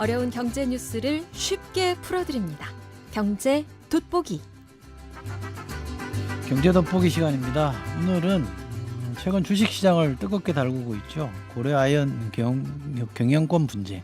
어려운 경제 뉴스를 쉽게 풀어드립니다. 경제 돋보기. 경제 돋보기 시간입니다. 오늘은 최근 주식시장을 뜨겁게 달구고 있죠. 고려아연 경영권 분쟁.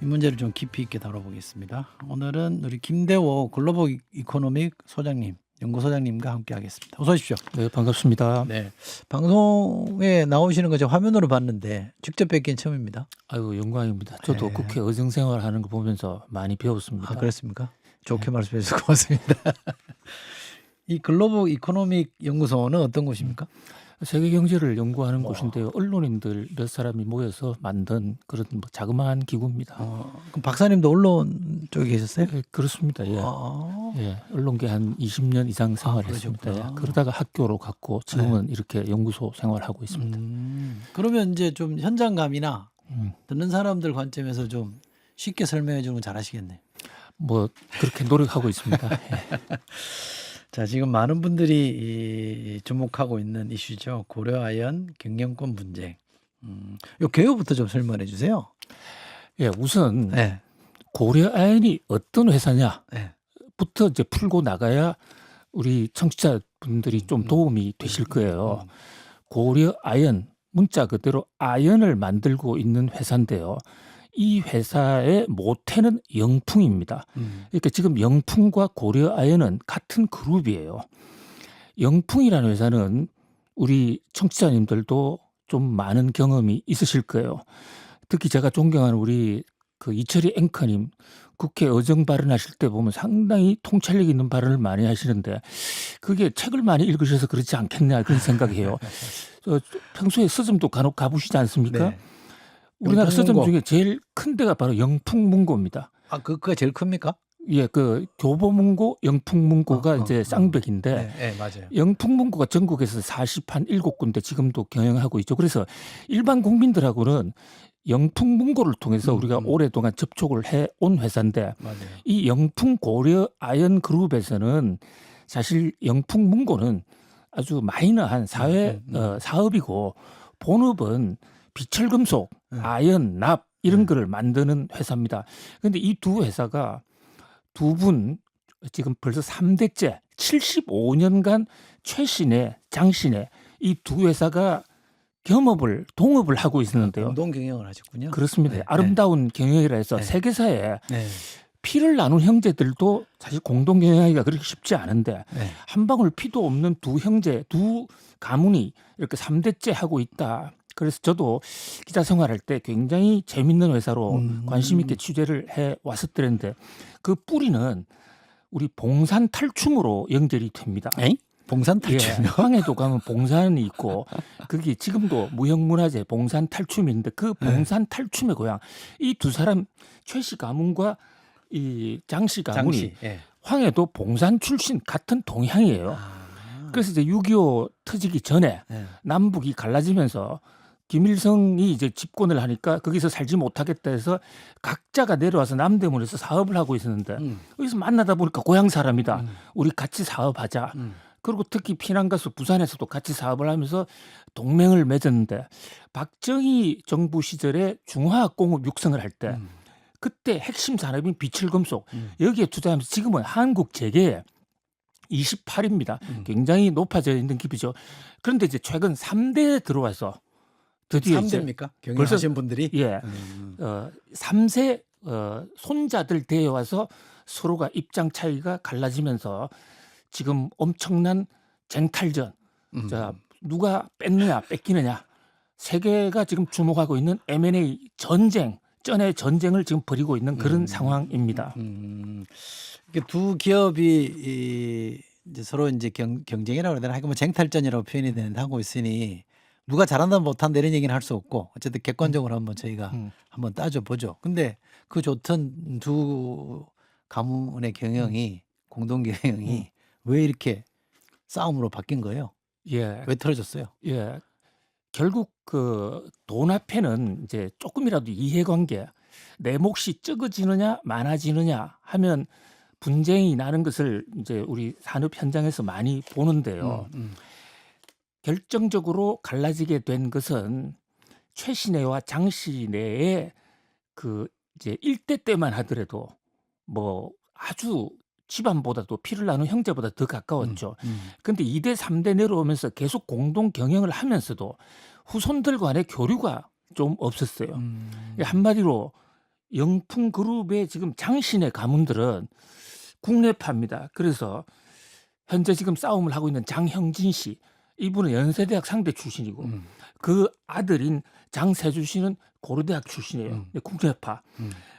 이 문제를 좀 깊이 있게 다뤄보겠습니다. 오늘은 우리 김대호 글로벌 이코노믹 소장님, 연구소장님과 함께하겠습니다. 어서 오십시오. 네, 반갑습니다. 네, 방송에 나오시는 거 제가 화면으로 봤는데 직접 뵙기는 처음입니다. 아유, 영광입니다. 저도 네. 국회 의정생활하는 거 보면서 많이 배웠습니다. 아, 그렇습니까? 좋게 말씀해 주셔서 고맙습니다. 이 글로벌 이코노믹 연구소는 어떤 곳입니까? 세계 경제를 연구하는 곳인데요. 언론인들 몇 사람이 모여서 만든 그런 뭐 자그마한 기구입니다. 그럼 박사님도 언론 쪽에 계셨어요? 예, 그렇습니다. 예. 아, 예, 언론계 한 20년 이상 생활했습니다. 그러셨구나. 예, 그러다가 학교로 갔고 지금은 이렇게 연구소 생활하고 있습니다. 그러면 이제 좀 현장감이나 음, 듣는 사람들 관점에서 좀 쉽게 설명해 주는 거 잘하시겠네요. 뭐 그렇게 노력하고 있습니다. 예. 자, 지금 많은 분들이 주목하고 있는 이슈죠. 고려아연 경영권 분쟁. 요 개요부터 좀 설명해 주세요. 예, 우선 네. 고려아연이 어떤 회사냐? 네. 부터 이제 풀고 나가야 우리 청취자분들이 좀 도움이 되실 거예요. 고려아연, 문자 그대로 아연을 만들고 있는 회사인데요. 이 회사의 모태는 영풍입니다. 그러니까 지금 영풍과 고려아연은 같은 그룹이에요. 영풍이라는 회사는 우리 청취자님들도 좀 많은 경험이 있으실 거예요. 특히 제가 존경하는 우리 그 이철희 앵커님 국회 의정 발언하실 때 보면 상당히 통찰력 있는 발언을 많이 하시는데 그게 책을 많이 읽으셔서 그렇지 않겠냐 그런 생각이에요. 평소에 서점도 간혹 가보시지 않습니까? 네. 우리나라 서점 영풍문고. 중에 제일 큰 데가 바로 영풍문고입니다. 아, 그가 제일 큽니까? 예, 그 교보문고, 영풍문고가 이제 쌍벽인데 네, 네, 맞아요. 영풍문고가 전국에서 47군데 지금도 경영하고 있죠. 그래서 일반 국민들하고는 영풍문고를 통해서 우리가 오랫동안 접촉을 해온 회사인데 맞아요. 이 영풍 고려 아연 그룹에서는 사실 영풍문고는 아주 마이너한 사회 사업이고 본업은 비철금속, 아연, 납 이런 거를 만드는 회사입니다. 그런데 이 두 회사가 두 분 지금 벌써 3대째 75년간 최신의 장신의 이 두 회사가 동업을 하고 있었는데요. 공동 경영을 하셨군요. 그렇습니다. 네, 아름다운 경영이라 해서 네. 세계사에 네. 피를 나눈 형제들도 사실 공동 경영하기가 그렇게 쉽지 않은데 네. 한 방울 피도 없는 두 형제, 두 가문이 이렇게 3대째 하고 있다. 그래서 저도 기자 생활할 때 굉장히 재밌는 회사로 관심 있게 취재를 해 왔었더랬는데 그 뿌리는 우리 봉산 탈춤으로 연결이 됩니다. 에이? 봉산 예, 탈춤이요? 황해도 가면 봉산이 있고 그게 지금도 무형문화재 봉산 탈춤이 있는데 그 봉산 탈춤의 고향 이 두 사람 최씨 가문과 이 장씨 가문이 장씨. 예. 황해도 봉산 출신 같은 동향이에요. 그래서 이제 6.25 터지기 전에 네. 남북이 갈라지면서 김일성이 이제 집권을 하니까 거기서 살지 못하겠다 해서 각자가 내려와서 남대문에서 사업을 하고 있었는데 여기서 만나다 보니까 고향 사람이다. 우리 같이 사업하자. 그리고 특히 피난 가서 부산에서도 같이 사업을 하면서 동맹을 맺었는데 박정희 정부 시절에 중화학공업 육성을 할 때 그때 핵심 산업인 비철금속 여기에 투자하면서 지금은 한국 재계의 28입니다. 굉장히 높아져 있는 기업이죠. 그런데 이제 최근 3대에 들어와서 드디어 이제 3대입니까? 경영하신 분들이? 예, 3세 손자들 대에 와서 서로가 입장 차이가 갈라지면서 지금 엄청난 쟁탈전. 자, 누가 뺏느냐, 뺏기느냐. 세계가 지금 주목하고 있는 M&A 전쟁, 쩐의 전쟁을 지금 벌이고 있는 그런 상황입니다. 이게 두 기업이 이제 서로 이제 경쟁이라고 해야 되나? 하여간 뭐 쟁탈전이라고 표현이 되는데 하고 있으니 누가 잘한다 못한다 이런 얘기는 할 수 없고 어쨌든 객관적으로 한번 저희가 한번 따져보죠. 근데 그 좋던 두 가문의 경영이 공동 경영이 왜 이렇게 싸움으로 바뀐 거예요? 예, 왜 틀어졌어요? 예. 결국 그 돈 앞에는 이제 조금이라도 이해관계, 내 몫이 적어지느냐 많아지느냐 하면 분쟁이 나는 것을 이제 우리 산업 현장에서 많이 보는데요. 결정적으로 갈라지게 된 것은 최신혜와 장신혜의 그 이제 일대 때만 하더라도 뭐 아주 집안보다도 피를 나눈 형제보다 더 가까웠죠. 근데 2대 3대 내려오면서 계속 공동 경영을 하면서도 후손들 간의 교류가 좀 없었어요. 한마디로 영풍 그룹의 지금 장신의 가문들은 국내파입니다. 그래서 현재 지금 싸움을 하고 있는 장형진 씨, 이분은 연세대학 상대 출신이고 그 아들인 장세주 씨는 고려대학 출신이에요. 국내파.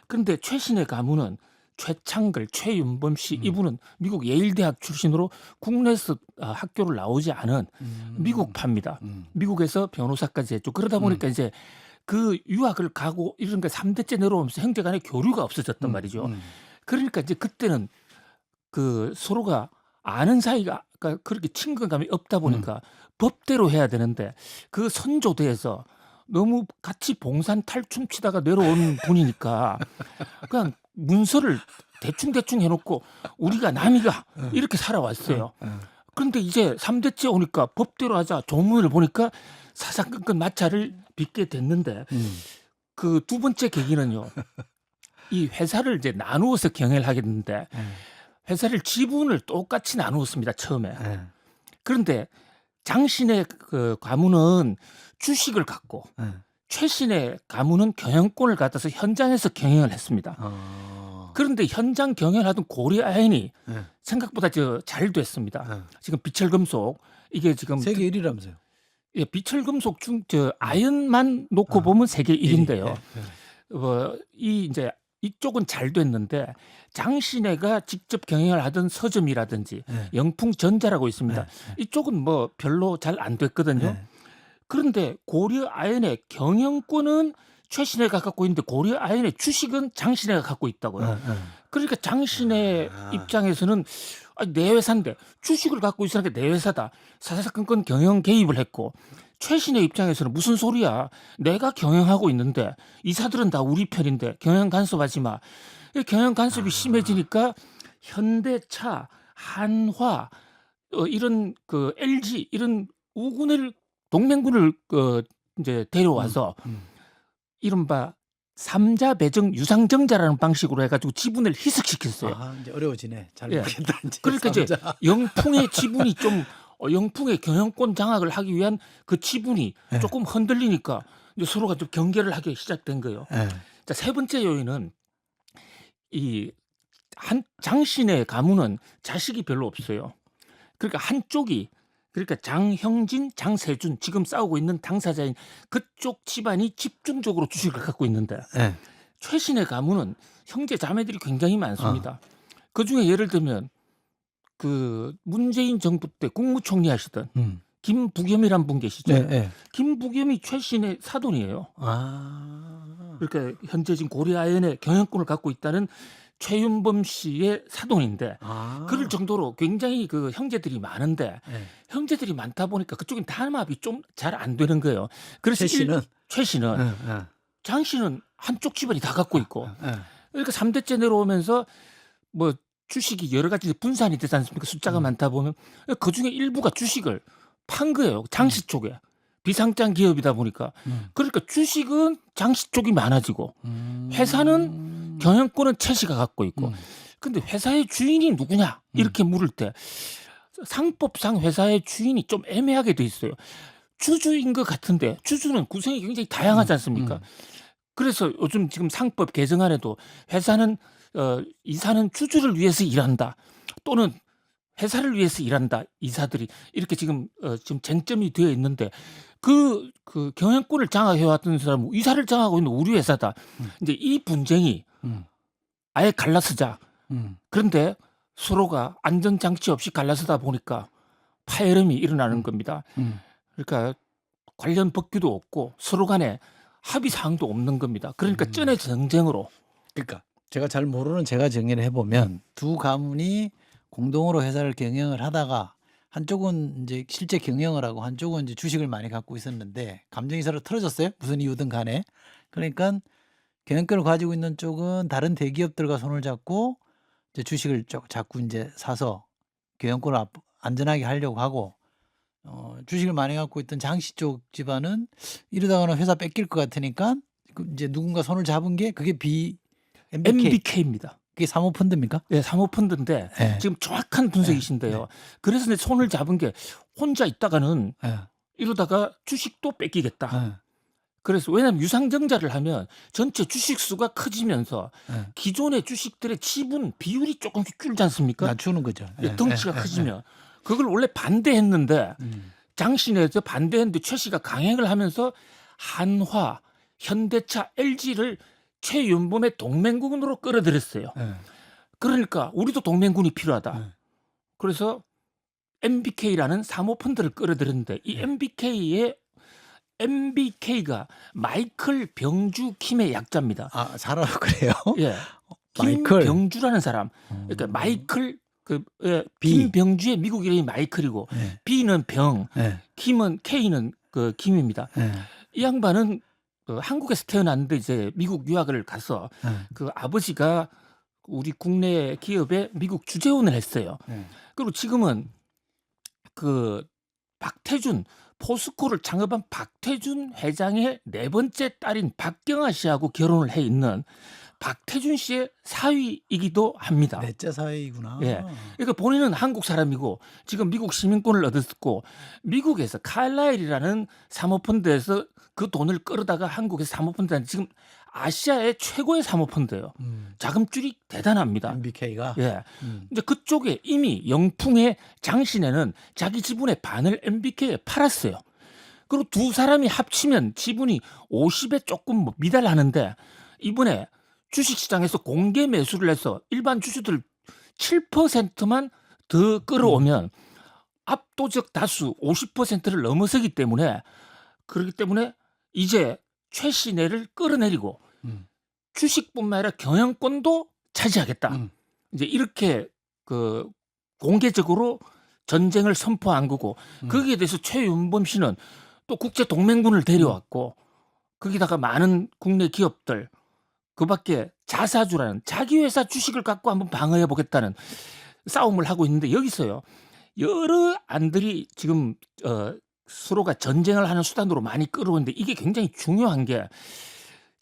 그런데 최신의 가문은 최창글, 최윤범 씨, 이분은 미국 예일대학 출신으로 국내에서 학교를 나오지 않은 미국파입니다. 미국에서 변호사까지 했죠. 그러다 보니까 이제 그 유학을 가고 이런 게 3대째 내려오면서 형제 간의 교류가 없어졌단 말이죠. 그러니까 이제 그때는 그 서로가 아는 사이가 그렇게 친근감이 없다 보니까 법대로 해야 되는데 그 선조대에서 너무 같이 봉산 탈춤 치다가 내려온 분이니까 그냥 문서를 대충 해놓고 우리가 남이가 이렇게 살아왔어요. 그런데 이제 3대째 오니까 법대로 하자 조문을 보니까 사사건건 마찰을 빚게 됐는데 그 두 번째 계기는요. 이 회사를 이제 나누어서 경영을 하게 됐는데 회사를 지분을 똑같이 나누었습니다. 처음에. 그런데 장신의 그 가문은 주식을 갖고 최신의 가문은 경영권을 갖다서 현장에서 경영을 했습니다. 그런데 현장 경영을 하던 고려아연이 생각보다 잘 됐습니다. 지금 비철금속 이게 지금 세계 1위라면서요. 예, 비철금속 중 아연만 놓고 보면 세계 1위인데요. 이 이제 이쪽은 잘 됐는데 장신혜가 직접 경영을 하던 서점이라든지 영풍전자라고 있습니다. 이쪽은 뭐 별로 잘 안 됐거든요. 그런데 고려아연의 경영권은 최신혜가 갖고 있는데 고려아연의 주식은 장신혜가 갖고 있다고요. 그러니까 장신혜 입장에서는 내 회사인데 주식을 갖고 있으니까 내 회사다. 사사건건 경영 개입을 했고 최신의 입장에서는 무슨 소리야. 내가 경영하고 있는데 이사들은 다 우리 편인데 경영 간섭하지 마. 경영 간섭이 심해지니까 현대차, 한화 이런 그 LG 이런 우군을 동맹군을 이제 데려와서 이른바 삼자 배정 유상증자라는 방식으로 해가지고 지분을 희석시켰어요. 이제 어려워지네. 잘 예. 모르겠다. 이제 그러니까 이제 삼자. 영풍의 지분이 좀 영풍의 경영권 장악을 하기 위한 그 지분이 조금 흔들리니까 이제 서로가 좀 경계를 하기 시작된 거예요. 자, 세 번째 요인은 이 한 장신의 가문은 자식이 별로 없어요. 그러니까 한쪽이 그러니까 장형진, 장세준 지금 싸우고 있는 당사자인 그쪽 집안이 집중적으로 주식을 갖고 있는데 최신의 가문은 형제 자매들이 굉장히 많습니다. 그중에 예를 들면 그 문재인 정부 때 국무총리 하시던 김부겸이란 분 계시죠. 김부겸이 최신의 사돈이에요. 그러니까 현재 지금 고려아연의 경영권을 갖고 있다는 최윤범 씨의 사돈인데 그럴 정도로 굉장히 그 형제들이 많은데 형제들이 많다 보니까 그쪽엔 단합이 좀 잘 안 되는 거예요. 그래서 최씨는 장씨는 한쪽 집안이 다 갖고 있고 그러니까 3대째 내려오면서 뭐 주식이 여러 가지 분산이 되지 않습니까? 숫자가 많다 보면 그중에 일부가 주식을 판 거예요. 장씨 쪽에. 비상장 기업이다 보니까. 그러니까 주식은 장씨 쪽이 많아지고 회사는 경영권은 최씨가 갖고 있고 근데 회사의 주인이 누구냐 이렇게 물을 때 상법상 회사의 주인이 좀 애매하게 돼 있어요. 주주인 것 같은데 주주는 구성이 굉장히 다양하지 않습니까? 그래서 요즘 지금 상법 개정안에도 회사는 이사는 주주를 위해서 일한다 또는 회사를 위해서 일한다 이사들이 이렇게 지금 쟁점이 되어 있는데 그 경영권을 장악해왔던 사람은 이사를 장악하고 있는 우리 회사다. 이제 이 분쟁이 아예 갈라서자. 그런데 서로가 안전장치 없이 갈라서다 보니까 파열음이 일어나는 겁니다. 그러니까 관련 법규도 없고 서로 간에 합의 사항도 없는 겁니다. 그러니까 쩐의 정쟁으로. 그러니까 제가 잘 모르는 제가 정리를 해보면 두 가문이 공동으로 회사를 경영을 하다가 한쪽은 이제 실제 경영을 하고 한쪽은 이제 주식을 많이 갖고 있었는데 감정이 서로 틀어졌어요. 무슨 이유든 간에. 그러니까 경영권을 가지고 있는 쪽은 다른 대기업들과 손을 잡고 이제 주식을 자꾸 이제 사서 경영권을 안전하게 하려고 하고 주식을 많이 갖고 있던 장씨 쪽 집안은 이러다가는 회사 뺏길 것 같으니까 이제 누군가 손을 잡은 게 그게 MBK입니다. 그게 사모펀드입니까? 네, 사모펀드인데 예. 지금 정확한 분석이신데요. 그래서 내 손을 잡은 게 혼자 있다가는 예. 이러다가 주식도 뺏기겠다. 예. 그래서 왜냐하면 유상증자를 하면 전체 주식 수가 커지면서 예. 기존의 주식들의 지분 비율이 조금씩 줄지 않습니까? 낮추는 거죠. 예. 덩치가 예. 커지면 그걸 원래 반대했는데 음. 장신에서 반대했는데 최 씨가 강행을 하면서 한화, 현대차, LG를 최윤범의 동맹군으로 끌어들였어요. 예. 그러니까 우리도 동맹군이 필요하다. 네. 그래서 MBK라는 사모펀드를 끌어들였는데 이 MBK가 마이클 병주 킴의 약자입니다. 아, 잘하고 그래요? 예. 마이클. 김병주라는 사람. 그러니까 마이클 B. 김병주의 미국 이름이 마이클이고 예. B는 병, 예. 김은 K는 그 김입니다. 예. 이 양반은 한국에서 태어났는데 이제 미국 유학을 가서 예. 그 아버지가 우리 국내 기업에 미국 주재원을 했어요. 예. 그리고 지금은 그 박태준 포스코를 창업한 박태준 회장의 네 번째 딸인 박경아 씨하고 결혼을 해 있는 박태준 씨의 사위이기도 합니다. 넷째 사이구나. 예. 그러니까 본인은 한국 사람이고 지금 미국 시민권을 얻었고 미국에서 칼라일이라는 사모펀드에서 그 돈을 끌어다가 한국에서 사모펀드는 지금 아시아의 최고의 사모펀드예요. 자금줄이 대단합니다. MBK가. 예. 이제 그쪽에 이미 영풍의 장신혜는 자기 지분의 반을 MBK에 팔았어요. 그리고 두 사람이 합치면 지분이 50에 조금 뭐 미달하는데 이번에 주식시장에서 공개 매수를 해서 일반 주주들 7%만 더 끌어오면 압도적 다수 50%를 넘어서기 때문에 그렇기 때문에 이제 최신혜를 끌어내리고 주식뿐만 아니라 경영권도 차지하겠다. 이제 이렇게 그 공개적으로 전쟁을 선포한 거고 거기에 대해서 최윤범 씨는 또 국제 동맹군을 데려왔고 거기다가 많은 국내 기업들 그밖에 자사주라는 자기 회사 주식을 갖고 한번 방어해 보겠다는 싸움을 하고 있는데 여기서요 여러 안들이 지금 서로가 전쟁을 하는 수단으로 많이 끌어오는데 이게 굉장히 중요한 게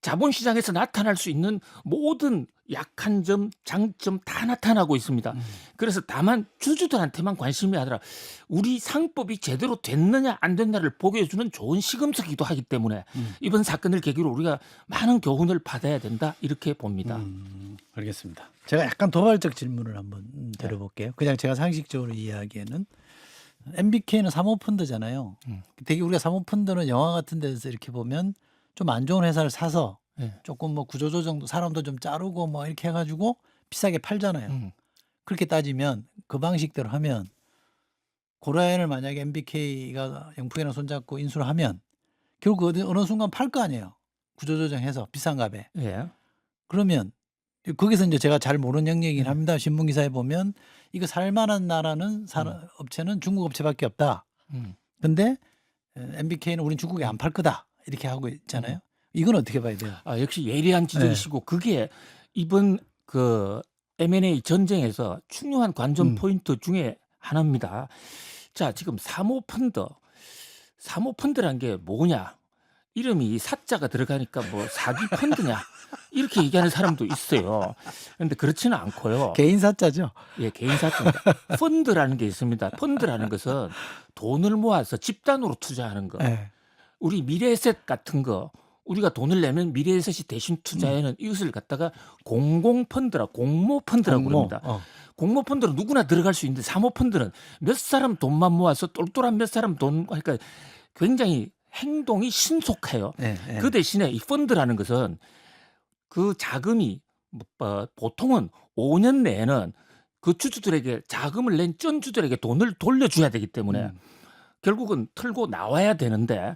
자본시장에서 나타날 수 있는 모든 약한 점, 장점 다 나타나고 있습니다. 그래서 다만 주주들한테만 관심이 아니라 우리 상법이 제대로 됐느냐 안 됐느냐를 보여주는 좋은 시금석이기도 하기 때문에 이번 사건을 계기로 우리가 많은 교훈을 받아야 된다 이렇게 봅니다. 알겠습니다. 제가 약간 도발적 질문을 한번 드려볼게요. 그냥 제가 상식적으로 이해하기에는 MBK는 사모펀드잖아요. 되게 우리가 사모펀드는 영화 같은 데서 이렇게 보면 좀 안 좋은 회사를 사서 네. 조금 뭐 구조조정도 사람도 좀 자르고 뭐 이렇게 해가지고 비싸게 팔잖아요. 그렇게 따지면 그 방식대로 하면 고라엔을 만약에 MBK가 영풍이랑 손잡고 인수를 하면 결국 어느 순간 팔 거 아니에요. 구조조정해서 비싼 값에. 예. 그러면 거기서 이제 제가 잘 모르는 영역이긴 합니다. 신문기사에 보면 이거 살만한 나라는 업체는 중국 업체밖에 없다. 근데 MBK는 우린 중국에 안 팔 거다. 이렇게 하고 있잖아요. 이건 어떻게 봐야 돼요? 아, 역시 예리한 지적이시고 그게 이번 그 M&A 전쟁에서 중요한 관전 포인트 중에 하나입니다. 자, 지금 사모펀드란 게 뭐냐? 이름이 사자가 들어가니까 뭐 사기 펀드냐? 이렇게 얘기하는 사람도 있어요. 그런데 그렇지는 않고요. 개인 사자죠. 예, 개인 사자입니다. 펀드라는 게 있습니다. 펀드라는 것은 돈을 모아서 집단으로 투자하는 거. 네. 우리 미래에셋 같은 거 우리가 돈을 내면 미래에셋이 대신 투자에는 이것을 갖다가 공모펀드라고 그럽니다. 공모펀드는 누구나 들어갈 수 있는데 사모펀드는 몇 사람 돈만 모아서 똘똘한 몇 사람 돈 그러니까 굉장히 행동이 신속해요. 네. 그 대신에 이 펀드라는 것은 그 자금이 보통은 5년 내에는 그 주주들에게 자금을 낸 전주들에게 돈을 돌려줘야 되기 때문에 결국은 털고 나와야 되는데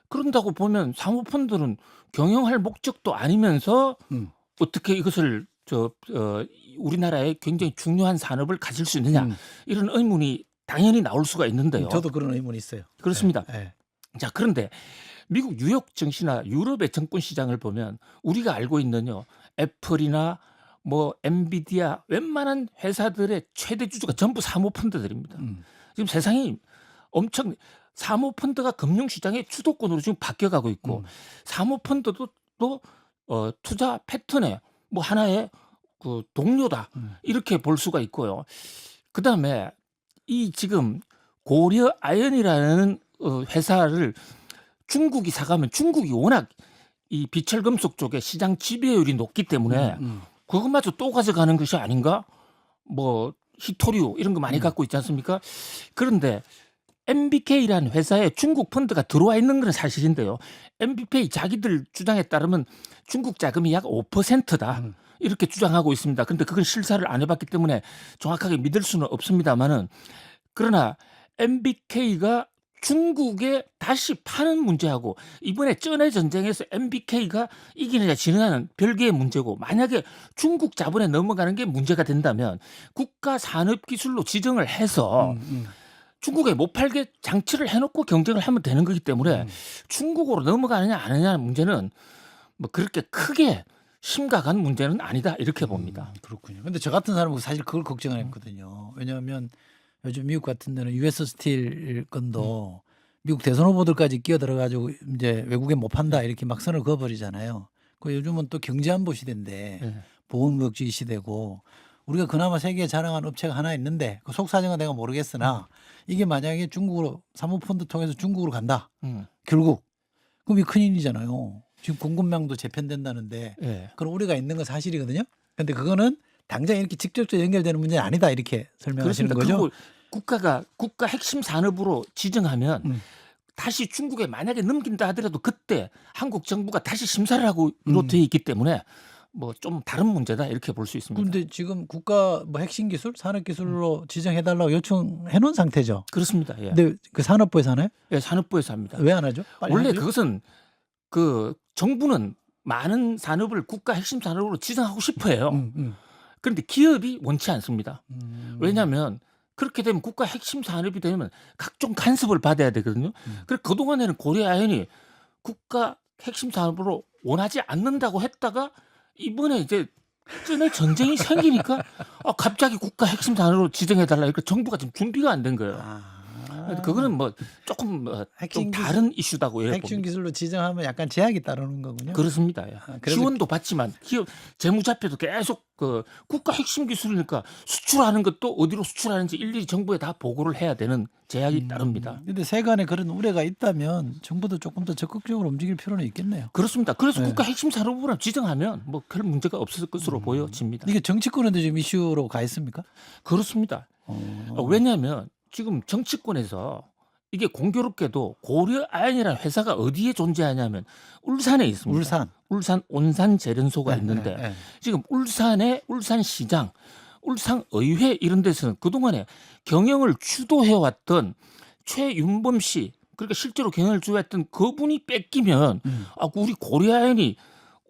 그런다고 보면 사모펀드는 경영할 목적도 아니면서 어떻게 이것을 우리나라의 굉장히 중요한 산업을 가질 수 있느냐 이런 의문이 당연히 나올 수가 있는데요. 저도 그런 의문이 있어요. 그렇습니다. 네. 자, 그런데 미국 뉴욕 증시나 유럽의 정권 시장을 보면 우리가 알고 있는요. 애플이나 뭐 엔비디아 웬만한 회사들의 최대 주주가 전부 사모펀드들입니다. 지금 세상이 엄청 사모펀드가 금융시장의 주도권으로 지금 바뀌어가고 있고 사모펀드도 또 투자 패턴에 뭐 하나의 그 동료다 이렇게 볼 수가 있고요. 그다음에 이 지금 고려 아연이라는 회사를 중국이 사가면 중국이 워낙 이 비철금속 쪽에 시장 지배율이 높기 때문에 그것마저 또 가져가는 것이 아닌가? 뭐 히토류 이런 거 많이 갖고 있지 않습니까? 그런데 MBK라는 회사에 중국 펀드가 들어와 있는 건 사실인데요. MBK 자기들 주장에 따르면 중국 자금이 약 5%다. 이렇게 주장하고 있습니다. 그런데 그건 실사를 안 해봤기 때문에 정확하게 믿을 수는 없습니다만은 그러나 MBK가 중국에 다시 파는 문제하고 이번에 쩐의 전쟁에서 MBK가 이기느냐 지느냐는 별개의 문제고 만약에 중국 자본에 넘어가는 게 문제가 된다면 국가 산업 기술로 지정을 해서 중국에 못 팔게 장치를 해놓고 경쟁을 하면 되는 거기 때문에 중국으로 넘어가느냐 안 하느냐는 문제는 뭐 그렇게 크게 심각한 문제는 아니다 이렇게 봅니다. 그렇군요. 근데 저 같은 사람은 사실 그걸 걱정을 했거든요. 왜냐하면 요즘 미국 같은 데는 US 스틸 건도 미국 대선 후보들까지 끼어 들어가지고 이제 외국에 못 판다 이렇게 막 선을 그어버리잖아요. 그 요즘은 또 경제안보 시대인데 네. 보건무역주의 시대고 우리가 그나마 세계에 자랑한 업체가 하나 있는데 그 속사정은 내가 모르겠으나 이게 만약에 중국으로 사모펀드 통해서 중국으로 간다. 결국 그럼 이 큰일이잖아요. 지금 공급량도 재편된다는데 예. 그런 우려가 있는 건 사실이거든요. 근데 그거는 당장 이렇게 직접적으로 연결되는 문제는 아니다 이렇게 설명하시는 그렇습니다. 거죠. 국가가 국가 핵심 산업으로 지정하면 다시 중국에 만약에 넘긴다 하더라도 그때 한국 정부가 다시 심사를 하고로 돼 있기 때문에 뭐 좀 다른 문제다 이렇게 볼 수 있습니다. 그런데 지금 국가 뭐 핵심 기술, 산업 기술로 지정해달라고 요청해 놓은 상태죠. 그렇습니다. 예. 근데 그 산업부에서 하나요? 예, 산업부에서 합니다. 왜 안 하죠? 빨리 원래 하죠? 그것은 그 정부는 많은 산업을 국가 핵심 산업으로 지정하고 싶어해요. 그런데 기업이 원치 않습니다. 왜냐하면 그렇게 되면 국가 핵심 산업이 되면 각종 간섭을 받아야 되거든요. 그래서 그동안에는 고려아연이 국가 핵심 산업으로 원하지 않는다고 했다가 이번에 이제 쩐의 전쟁이 생기니까 갑자기 국가 핵심 산업으로 지정해달라. 그러니까 정부가 지금 준비가 안 된 거예요. 그거는 뭐 조금 좀 핵심 다른 이슈다고 이렇게 핵심 봅니다. 기술로 지정하면 약간 제약이 따르는 거군요. 그렇습니다. 예. 그래서 지원도 받지만 기업 재무자표도 계속 그 국가 핵심 기술이니까 수출하는 것도 어디로 수출하는지 일일이 정부에 다 보고를 해야 되는 제약이 따릅니다. 근데 세간에 그런 우려가 있다면 정부도 조금 더 적극적으로 움직일 필요는 있겠네요. 그렇습니다. 그래서 네. 국가 핵심 산업으로 지정하면 뭐 별 문제가 없을 것으로 보여집니다. 이게 정치권에도 지금 이슈로 가 있습니까? 그렇습니다. 왜냐하면 지금 정치권에서 이게 공교롭게도 고려아연이라는 회사가 어디에 존재하냐면 울산에 있습니다. 울산 온산 재련소가 있는데 네. 지금 울산의 울산시장, 울산의회 이런 데서는 그동안에 경영을 주도해왔던 최윤범 씨, 그러니까 실제로 경영을 주도했던 그분이 뺏기면 우리 고려아연이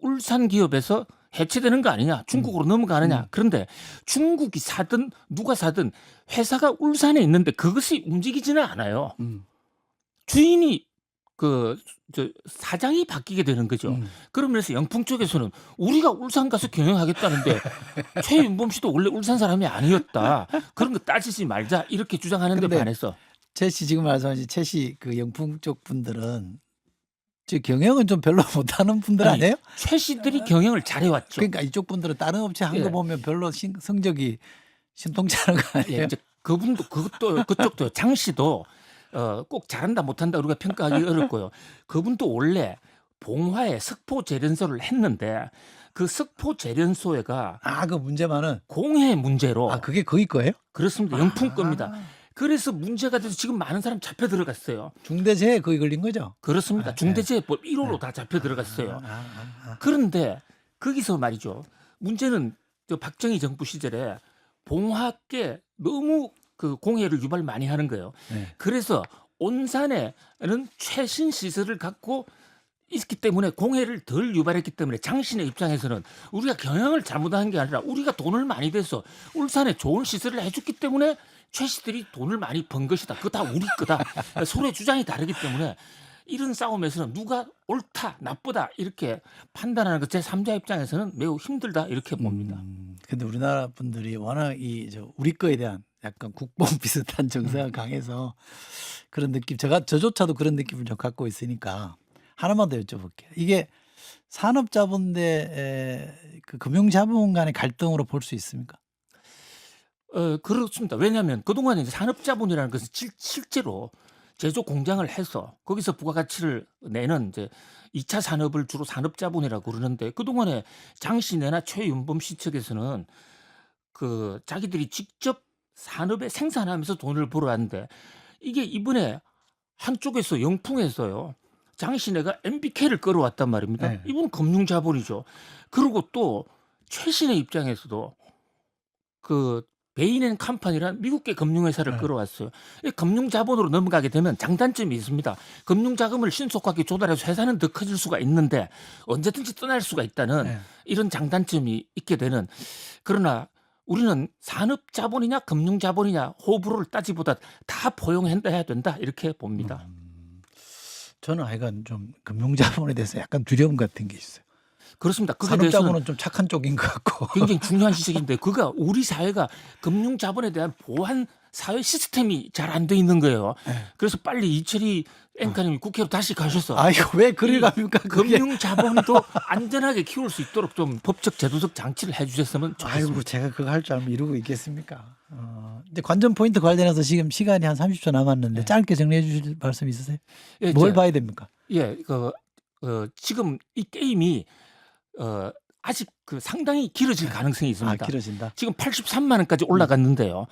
울산 기업에서 해체되는 거 아니냐, 중국으로 넘어가느냐. 그런데 중국이 사든 누가 사든 회사가 울산에 있는데 그것이 움직이지는 않아요. 주인이 사장이 바뀌게 되는 거죠. 그러면서 영풍 쪽에서는 우리가 울산 가서 경영하겠다는데 최윤범 씨도 원래 울산 사람이 아니었다. 그런 거 따지지 말자 이렇게 주장하는 데 근데 반해서 최 씨 지금 말씀하신 최 씨 그 영풍 쪽 분들은 저 경영은 좀 별로 못하는 분들 아니, 아니에요? 최 씨들이 경영을 잘해왔죠. 그러니까 이쪽 분들은 다른 업체 한 거 예. 보면 별로 성적이 신통치 않은 거 아니에요? 예, 이제 그쪽도 장 씨도 꼭 잘한다 못한다 우리가 평가하기 어렵고요. 그분도 원래 봉화에 석포 재련소를 했는데 그 석포 재련소가 그 문제만은 공해 문제로 그게 거기 거예요? 그렇습니다. 영풍 겁니다. 그래서 문제가 돼서 지금 많은 사람 잡혀 들어갔어요. 중대재해 거기 걸린 거죠? 그렇습니다. 중대재해법 1호로 다 잡혀 들어갔어요. 그런데 거기서 말이죠. 문제는 저 박정희 정부 시절에 봉화께 너무 그 공해를 유발 많이 하는 거예요. 네. 그래서 온산에는 최신 시설을 갖고 있기 때문에 공해를 덜 유발했기 때문에 장신의 입장에서는 우리가 경영을 잘못한 게 아니라 우리가 돈을 많이 대서 울산에 좋은 시설을 해줬기 때문에 최 씨들이 돈을 많이 번 것이다. 그거 다 우리 거다. 서로의 주장이 다르기 때문에 이런 싸움에서는 누가 옳다, 나쁘다 이렇게 판단하는 것 제3자 입장에서는 매우 힘들다 이렇게 봅니다. 근데 우리나라 분들이 워낙 우리 거에 대한 약간 국뽕 비슷한 정서가 강해서 그런 느낌 저조차도 그런 느낌을 좀 갖고 있으니까 하나만 더 여쭤볼게요. 이게 산업자본 그 금융자본 간의 갈등으로 볼 수 있습니까? 그렇습니다. 왜냐하면 그동안에 이제 산업자본이라는 것은 실제로 제조 공장을 해서 거기서 부가가치를 내는 이제 2차 산업을 주로 산업자본이라고 그러는데 그동안에 장시내나 최윤범 씨 측에서는 그 자기들이 직접 산업에 생산하면서 돈을 벌어왔는데 이게 이번에 한쪽에서 영풍에서요. 장시내가 MBK를 끌어왔단 말입니다. 네. 이분 금융자본이죠. 그리고 또 최신의 입장에서도 그 베인앤 컴퍼니란 미국계 금융회사를 네. 끌어왔어요. 이 금융자본으로 넘어가게 되면 장단점이 있습니다. 금융자금을 신속하게 조달해서 회사는 더 커질 수가 있는데 언제든지 떠날 수가 있다는 네. 이런 장단점이 있게 되는 그러나 우리는 산업자본이냐 금융자본이냐 호불호를 따지보다 다 포용해야 된다 이렇게 봅니다. 저는 하여간 좀 금융자본에 대해서 약간 두려움 같은 게 있어요. 그렇습니다. 그게 대해서는 산업자본은 좀 착한 쪽인 것 같고. 굉장히 중요한 지적인데 그가 우리 사회가 금융자본에 대한 보완 사회 시스템이 잘 안 돼 있는 거예요. 네. 그래서 빨리 이철희 앵커님이 국회로 다시 가셔서 아이고 왜 그리 이 갑니까? 그게. 금융자본도 안전하게 키울 수 있도록 좀 법적 제도적 장치를 해주셨으면 좋겠습니다. 아이고 제가 그거 할 줄 알면 이러고 있겠습니까? 이제 관전 포인트 관련해서 지금 시간이 한 30초 남았는데 네. 짧게 정리해 주실 말씀 있으세요? 예, 뭘 봐야 됩니까? 예, 지금 이 게임이 아직 그 상당히 길어질 가능성이 있습니다. 길어진다. 지금 83만 원까지 올라갔는데요.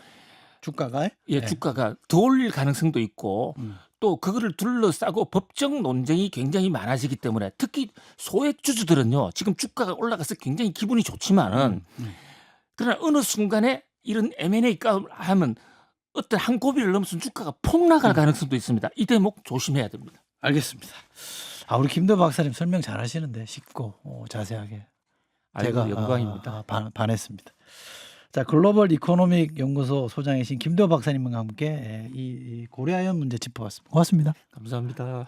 주가가? 예, 네. 주가가 더 올릴 가능성도 있고 음. 또 그거를 둘러싸고 법적 논쟁이 굉장히 많아지기 때문에 특히 소액주주들은요 지금 주가가 올라가서 굉장히 기분이 좋지만은 그러나 어느 순간에 이런 M&A가 하면 어떤 한 고비를 넘어서 주가가 폭락할 가능성도 있습니다. 이 대목 조심해야 됩니다. 알겠습니다. 우리 김도 박사님 설명 잘하시는데 쉽고 자세하게 아이고, 제가 영광입니다. 반했습니다. 자, 글로벌 이코노믹 연구소 소장이신 김도 박사님과 함께 이 고려아연 문제 짚어봤습니다. 고맙습니다. 감사합니다.